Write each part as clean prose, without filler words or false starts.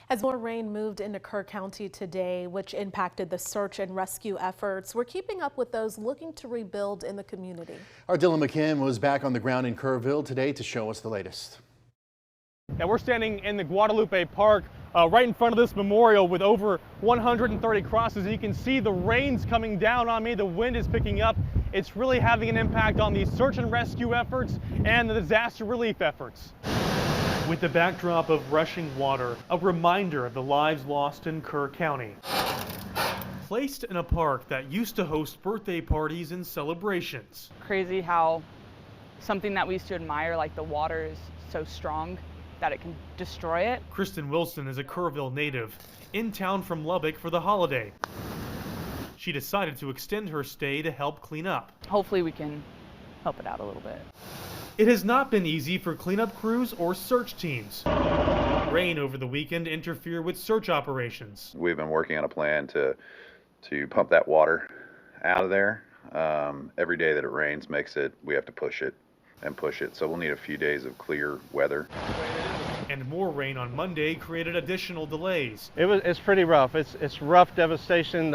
As more rain moved into Kerr County today, which impacted the search and rescue efforts, we're keeping up with those looking to rebuild in the community. Our Dylan McKim was back on the ground in Kerrville today to show us the latest. Now we're standing in the Guadalupe Park right in front of this memorial with over 130 crosses, and you can see the rain's coming down on me. The wind is picking up. It's really having an impact on the search and rescue efforts and the disaster relief efforts. With the backdrop of rushing water, a reminder of the lives lost in Kerr County. Placed in a park that used to host birthday parties and celebrations. Crazy how something that we used to admire, like the water, is so strong that it can destroy it. Kristen Wilson is a Kerrville native, in town from Lubbock for the holiday. She decided to extend her stay to help clean up. Hopefully we can help it out a little bit. It has not been easy for cleanup crews or search teams. Rain over the weekend interfered with search operations. We've been working on a plan to pump that water out of there. Every day that it rains we have to push it and push it. So we'll need a few days of clear weather. And more rain on Monday created additional delays. It's pretty rough. It's rough devastation.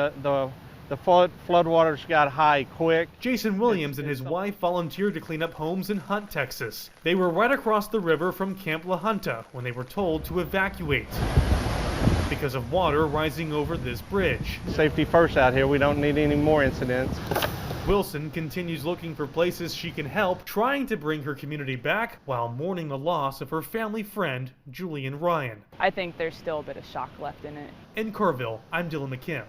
The floodwaters got high quick. Jason Williams and his wife volunteered to clean up homes in Hunt, Texas. They were right across the river from Camp La Junta when they were told to evacuate because of water rising over this bridge. Safety first out here. We don't need any more incidents. Wilson continues looking for places she can help, trying to bring her community back while mourning the loss of her family friend, Julian Ryan. I think there's still a bit of shock left in it. In Kerrville, I'm Dylan McKim.